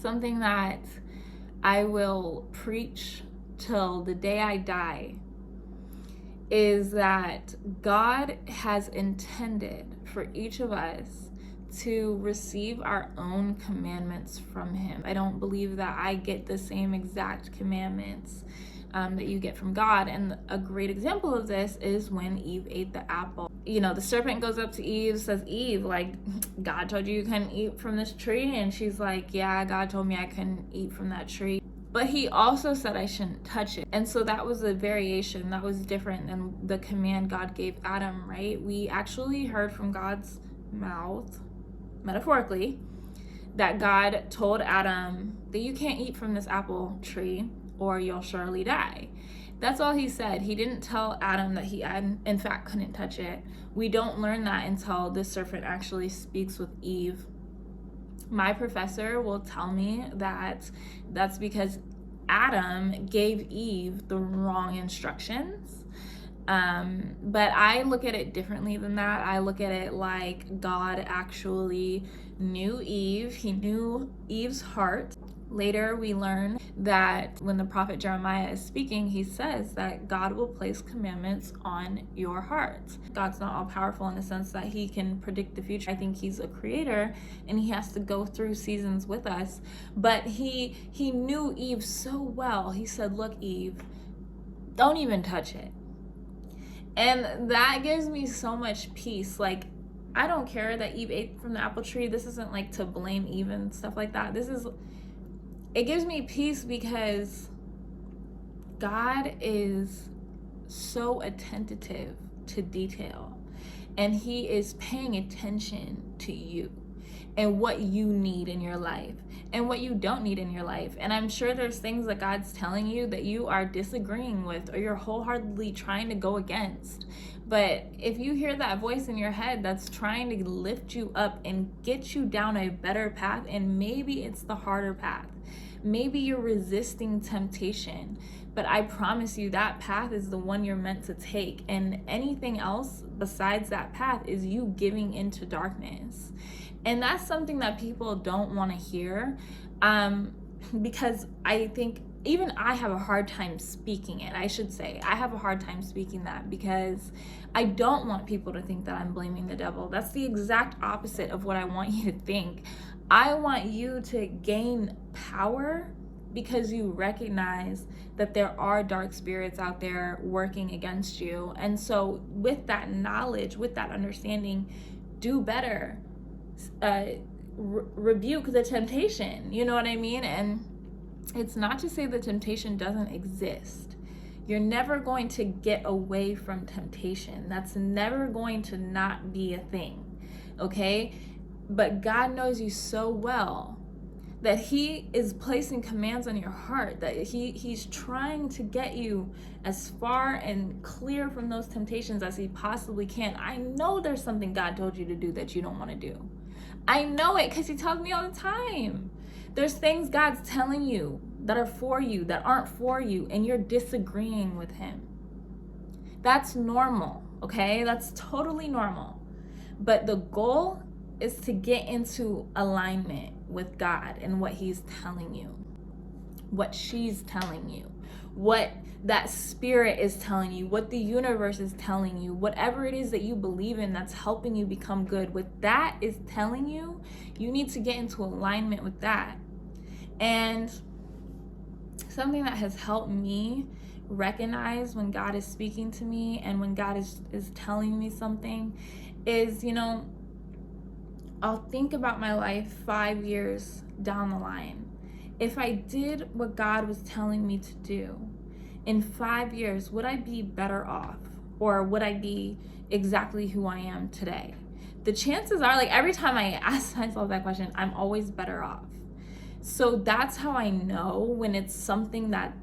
something that I will preach till the day I die is that God has intended for each of us to receive our own commandments from Him. I don't believe that I get the same exact commandments that you get from God. And a great example of this is when Eve ate the apple. You know, the serpent goes up to Eve, says, Eve, like, God told you couldn't eat from this tree? And she's like, yeah, God told me I couldn't eat from that tree. But He also said I shouldn't touch it. And so that was a variation. That was different than the command God gave Adam, right? We actually heard from God's mouth, metaphorically, that God told Adam that you can't eat from this apple tree or you'll surely die. That's all He said. He didn't tell Adam that he, in fact, couldn't touch it. We don't learn that until the serpent actually speaks with Eve. My professor will tell me that that's because Adam gave Eve the wrong instructions. But I look at it differently than that. I look at it like God actually knew Eve. He knew Eve's heart. Later, we learn that when the prophet Jeremiah is speaking, he says that God will place commandments on your heart. God's not all powerful in the sense that He can predict the future. I think He's a creator and He has to go through seasons with us. But he knew Eve so well. He said, look, Eve, don't even touch it. And that gives me so much peace. Like, I don't care that Eve ate from the apple tree. This isn't like to blame Eve and stuff like that. It gives me peace because God is so attentive to detail, and He is paying attention to you and what you need in your life and what you don't need in your life. And I'm sure there's things that God's telling you that you are disagreeing with or you're wholeheartedly trying to go against. But if you hear that voice in your head that's trying to lift you up and get you down a better path, and maybe it's the harder path, maybe you're resisting temptation, but I promise you that path is the one you're meant to take. And anything else besides that path is you giving into darkness. And that's something that people don't want to hear, because I think even I have a hard time speaking it. I should say I have a hard time speaking that because I don't want people to think that I'm blaming the devil. That's the exact opposite of what I want you to think. I want you to gain power because you recognize that there are dark spirits out there working against you. And so with that knowledge, with that understanding, do better. Rebuke the temptation. You know what I mean? And it's not to say that temptation doesn't exist. You're never going to get away from temptation. That's never going to not be a thing. Okay? But God knows you so well that He is placing commands on your heart, that He's trying to get you as far and clear from those temptations as He possibly can. I know there's something God told you to do that you don't want to do. I know it because He tells me all the time. There's things God's telling you that are for you that aren't for you, and you're disagreeing with Him. That's normal, okay? That's totally normal. But the goal is to get into alignment with God and what He's telling you, what she's telling you, what that spirit is telling you, what the universe is telling you, whatever it is that you believe in that's helping you become good, what that is telling you, you need to get into alignment with that. And something that has helped me recognize when God is speaking to me and when God is telling me something is, I'll think about my life 5 years down the line. If I did what God was telling me to do, in 5 years, would I be better off? Or would I be exactly who I am today? The chances are, like, every time I ask myself that question, I'm always better off. So that's how I know when it's something that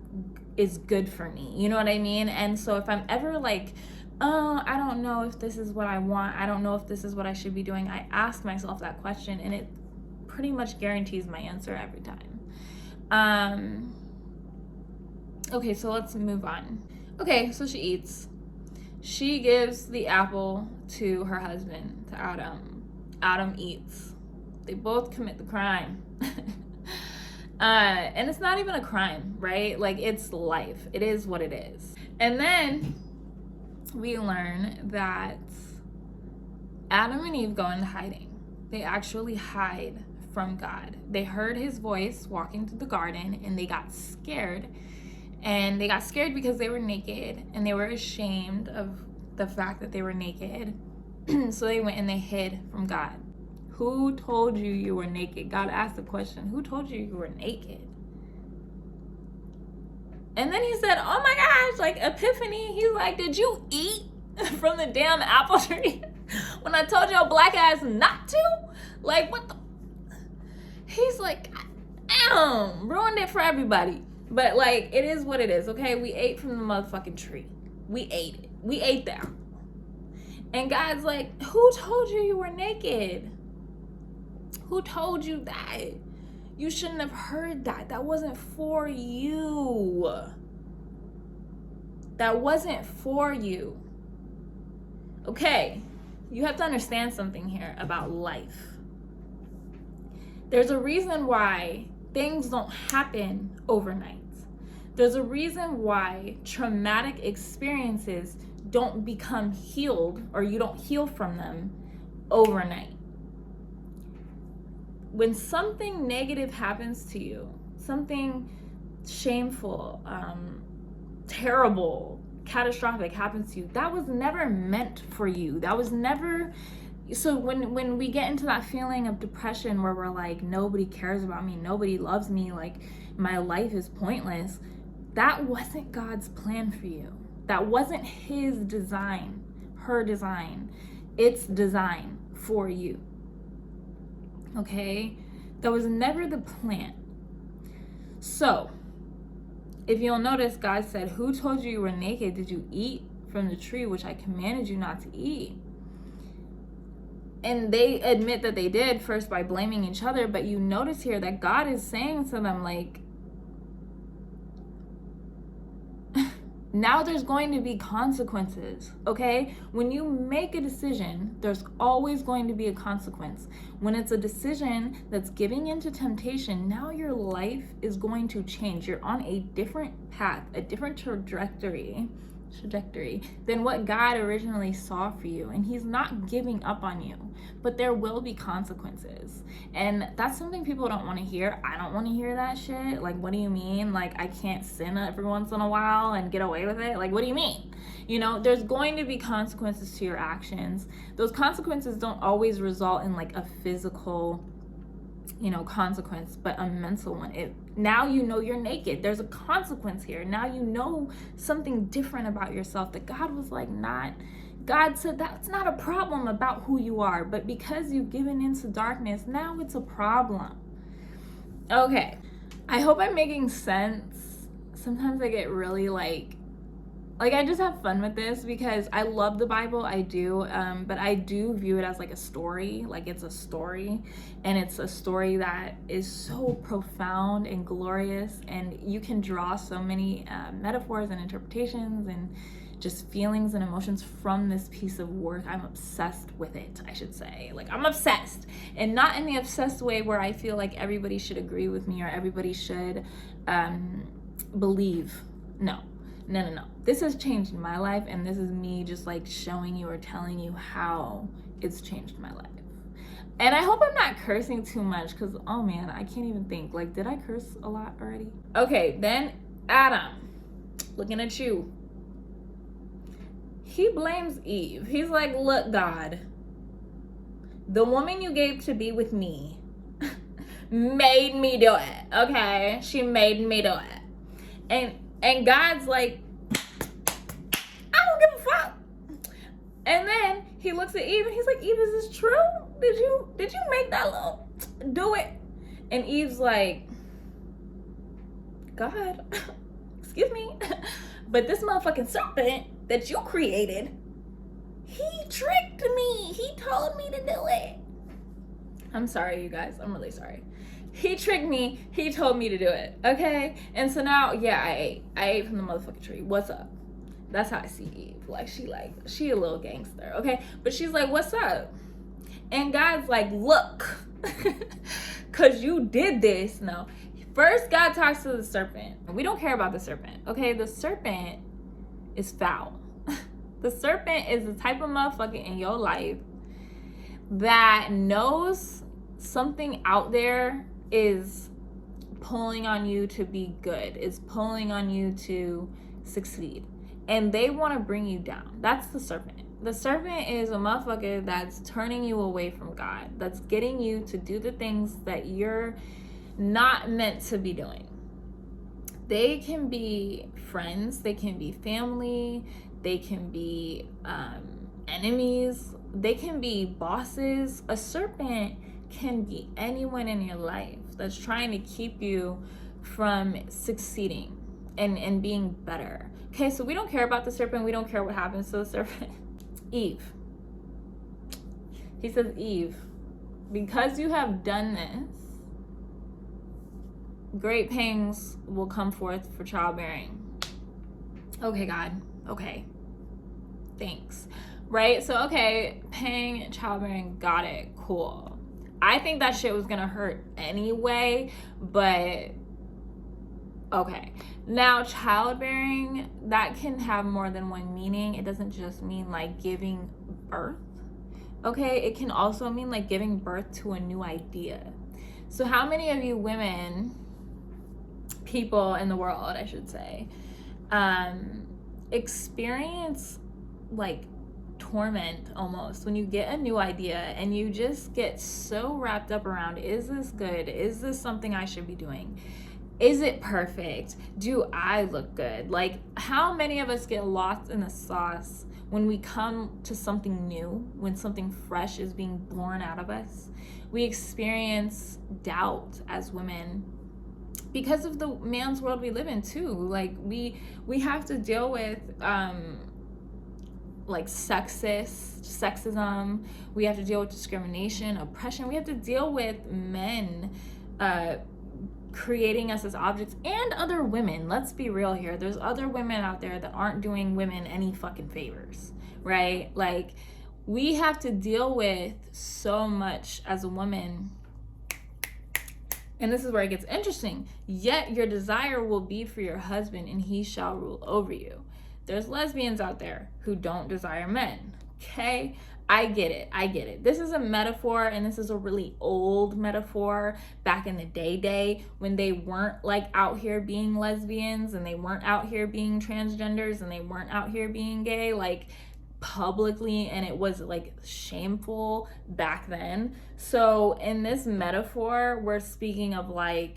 is good for me. You know what I mean? And so if I'm ever like, oh, I don't know if this is what I want, I don't know if this is what I should be doing, I ask myself that question, and it pretty much guarantees my answer every time. Okay, so let's move on. Okay, so she eats. She gives the apple to her husband, to Adam. Adam eats. They both commit the crime. And it's not even a crime, right? Like, it's life. It is what it is. And then we learn that Adam and Eve go into hiding. They actually hide from God. They heard his voice walking through the garden, and they got scared. And they got scared because they were naked, and they were ashamed of the fact that they were naked. So they went and they hid from God. Who told you you were naked? God asked the question, who told you you were naked? And then he said, oh my gosh, like epiphany. He's like, did you eat from the damn apple tree when I told your black ass not to? Like, what the? He's like, damn, ruined it for everybody. But like, it is what it is, okay? We ate from the motherfucking tree. We ate it. We ate that. And God's like, who told you you were naked? Who told you that? You shouldn't have heard that. That wasn't for you. That wasn't for you. Okay, you have to understand something here about life. There's a reason why things don't happen overnight. There's a reason why traumatic experiences don't become healed, or you don't heal from them overnight. When something negative happens to you, something shameful, terrible, catastrophic happens to you, that was never meant for you. That was never. So when we get into that feeling of depression where we're like, nobody cares about me, nobody loves me, like my life is pointless, that wasn't God's plan for you. That wasn't his design, her design. It's design for you. Okay? That was never the plan. So, if you'll notice, God said, who told you you were naked? Did you eat from the tree which I commanded you not to eat? And they admit that they did, first by blaming each other, but you notice here that God is saying to them, like, now there's going to be consequences, okay? When you make a decision, there's always going to be a consequence. When it's a decision that's giving into temptation, now your life is going to change. You're on a different path, a different trajectory than what God originally saw for you. And he's not giving up on you, but there will be consequences. And that's something people don't want to hear. I don't want to hear that shit. Like, what do you mean? Like, I can't sin every once in a while and get away with it? Like, what do you mean? You know, there's going to be consequences to your actions. Those consequences don't always result in like a physical, you know, consequence, but a mental one. Now you know you're naked. There's a consequence here. Now you know something different about yourself that God was like, not. God said that's not a problem about who you are, but because you've given into darkness, now it's a problem. Okay, I hope I'm making sense. Sometimes I get really like I just have fun with this because I love the Bible, I do, but I do view it as like a story, like it's a story, and it's a story that is so profound and glorious, and you can draw so many metaphors and interpretations and just feelings and emotions from this piece of work. I'm obsessed with it, I should say. Like, I'm obsessed, and not in the obsessed way where I feel like everybody should agree with me or everybody should believe. No. This has changed my life, and this is me just like showing you or telling you how it's changed my life. And I hope I'm not cursing too much because, oh man, I can't even think. Like, did I curse a lot already? Okay, then Adam, looking at you. He blames Eve. He's like, look, God, the woman you gave to be with me made me do it, okay? She made me do it. And God's like, I don't give a fuck. And then he looks at Eve and he's like, Eve, is this true? Did you make that little, do it? And Eve's like, God, excuse me, but this motherfucking serpent that you created, he tricked me. He told me to do it. I'm sorry, you guys. I'm really sorry. He tricked me. He told me to do it. Okay? And so now, yeah, I ate from the motherfucking tree. What's up? That's how I see Eve. Like, she a little gangster. Okay? But she's like, what's up? And God's like, look, because you did this. No, First, God talks to the serpent. We don't care about the serpent, okay? The serpent is foul. The serpent is the type of motherfucker in your life that knows something out there is pulling on you to be good, is pulling on you to succeed. And they want to bring you down. That's the serpent. The serpent is a motherfucker that's turning you away from God, that's getting you to do the things that you're not meant to be doing. They can be friends, they can be family, they can be enemies, they can be bosses. A serpent can be anyone in your life that's trying to keep you from succeeding and being better. Okay, so we don't care about the serpent. We don't care what happens to the serpent. Eve. He says, Eve, because you have done this, great pangs will come forth for childbearing. Okay, God. Okay. Thanks. Right? So, okay, pang, childbearing, got it. Cool. I think that shit was gonna hurt anyway, but okay. Now, childbearing, that can have more than one meaning. It doesn't just mean like giving birth. Okay, it can also mean like giving birth to a new idea. So how many of you women, people in the world, I should say, experience like torment almost when you get a new idea and you just get so wrapped up around, is this good? Is this something I should be doing? Is it perfect? Do I look good? Like, how many of us get lost in the sauce when we come to something new, when something fresh is being born out of us? We experience doubt as women because of the man's world we live in too. Like, we have to deal with like sexism. We have to deal with discrimination, oppression. We have to deal with men creating us as objects, and other women. Let's be real here. There's other women out there that aren't doing women any fucking favors, right? Like, we have to deal with so much as a woman. And this is where it gets interesting. Yet your desire will be for your husband, and he shall rule over you. There's lesbians out there who don't desire men. Okay? I get it. This is a metaphor, and this is a really old metaphor back in the day when they weren't like out here being lesbians, and they weren't out here being transgenders, and they weren't out here being gay like publicly, and it was like shameful back then. So in this metaphor, we're speaking of like,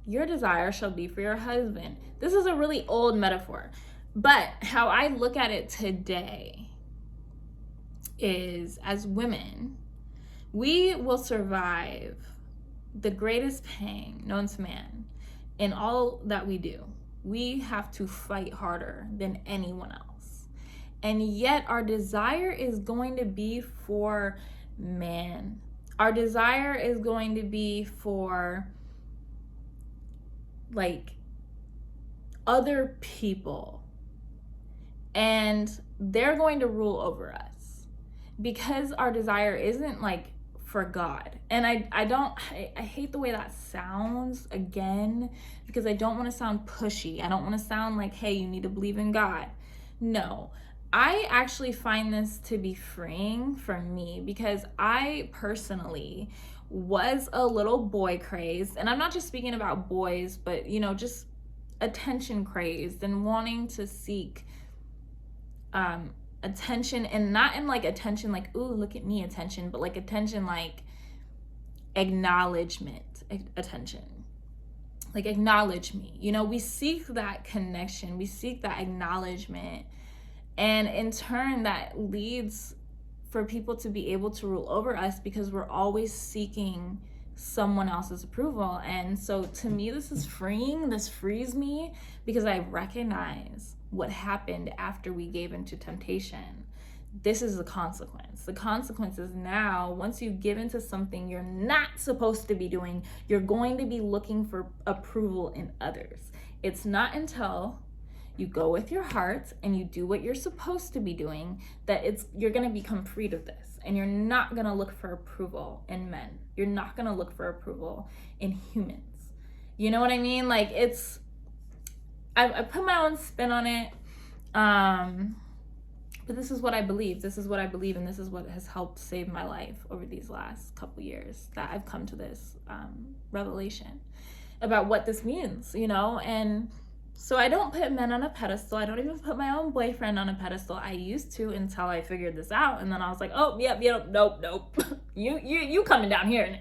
your desire shall be for your husband. This is a really old metaphor, but how I look at it today is, as women, we will survive the greatest pang known to man in all that we do. We have to fight harder than anyone else. And yet our desire is going to be for man. Our desire is going to be for like other people. And they're going to rule over us. Because our desire isn't like for God. And I hate the way that sounds, again, because I don't want to sound pushy. I don't want to sound like, hey, you need to believe in God. No, I actually find this to be freeing for me, because I personally was a little boy crazed. And I'm not just speaking about boys, but, you know, just attention crazed and wanting to seek attention, and not in like attention like, ooh, look at me attention, but like attention like acknowledgement attention. Like, acknowledge me. You know, we seek that connection, we seek that acknowledgement, and in turn that leads for people to be able to rule over us, because we're always seeking someone else's approval. And so to me, this is freeing. This frees me, because I recognize what happened after we gave into temptation. This is the consequence. The consequence is now, once you give into something you're not supposed to be doing, you're going to be looking for approval in others. It's not until you go with your heart and you do what you're supposed to be doing that you're going to become freed of this. And you're not going to look for approval in men. You're not going to look for approval in humans. You know what I mean? Like, it's, I put my own spin on it. But this is what I believe. This is what I believe, and this is what has helped save my life over these last couple years, that I've come to this revelation about what this means, you know? And so I don't put men on a pedestal. I don't even put my own boyfriend on a pedestal. I used to, until I figured this out, and then I was like, oh, yep, nope. you coming down here.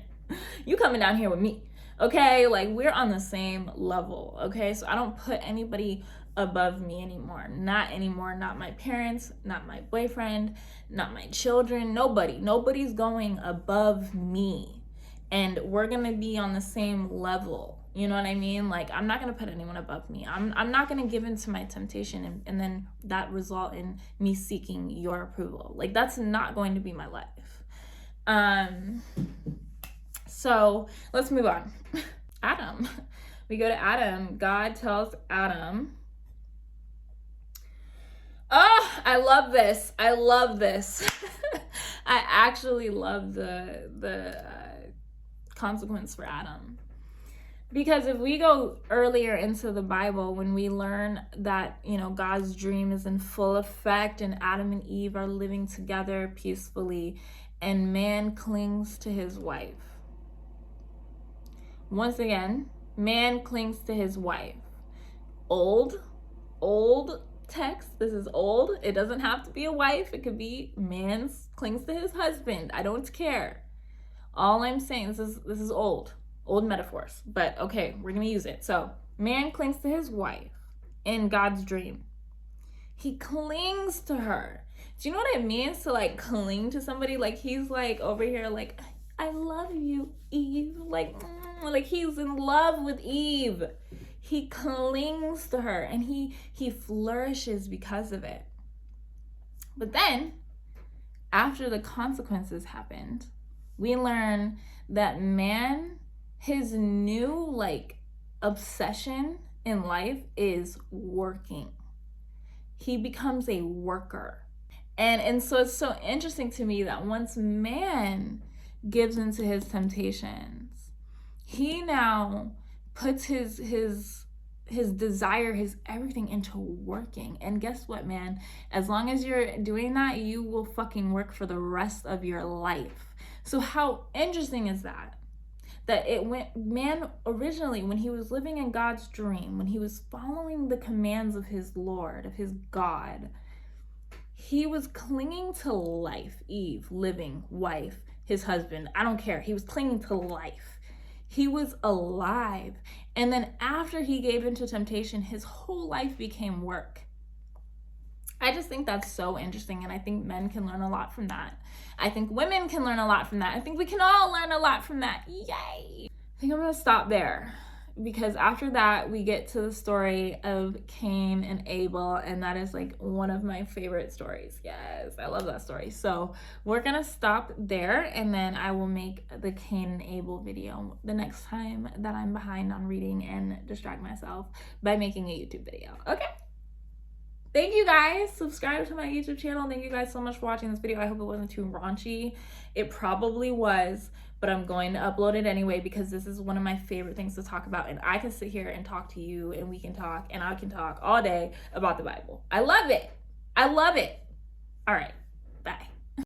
You coming down here with me. Okay, like, we're on the same level. Okay, so I don't put anybody above me anymore. Not anymore. Not my parents, not my boyfriend, not my children. Nobody's going above me, and we're gonna be on the same level. You know what I mean? Like, I'm not gonna put anyone above me. I'm not gonna give in to my temptation and then that result in me seeking your approval. Like, that's not going to be my life. So let's move on. Adam. We go to Adam. God tells Adam, oh, I love this. I actually love the consequence for Adam. Because if we go earlier into the Bible, when we learn that, you know, God's dream is in full effect and Adam and Eve are living together peacefully and man clings to his wife. Once again, man clings to his wife. Old text. This is old. It doesn't have to be a wife. It could be man clings to his husband. I don't care. All I'm saying, this is old metaphors, but okay, we're gonna use it. So man clings to his wife in God's dream. He clings to her. Do you know what it means to like cling to somebody? Like, he's like over here like, I love you, Eve. Like he's in love with Eve. He clings to her and he flourishes because of it. But then after the consequences happened, we learn that man, his new like obsession in life is working. He becomes a worker. And so it's so interesting to me that once man gives into his temptations, he now puts his desire, his everything into working. And guess what, man? As long as you're doing that, you will fucking work for the rest of your life. So how interesting is that? That it went, man originally, when he was living in God's dream, when he was following the commands of his Lord, of his God, he was clinging to life. Eve, living, wife, his husband, I don't care. He was clinging to life. He was alive. And then after he gave into temptation, his whole life became work. I just think that's so interesting, and I think men can learn a lot from that. I think women can learn a lot from that. I think we can all learn a lot from that. Yay! I think I'm gonna stop there, because after that we get to the story of Cain and Abel, and that is like one of my favorite stories. Yes, I love that story. So we're gonna stop there, and then I will make the Cain and Abel video the next time that I'm behind on reading and distract myself by making a YouTube video. Okay? Thank you guys. Subscribe to my YouTube channel. Thank you guys so much for watching this video. I hope it wasn't too raunchy. It probably was, but I'm going to upload it anyway because this is one of my favorite things to talk about, and I can sit here and talk to you, and we can talk, and I can talk all day about the Bible. I love it. I love it. All right.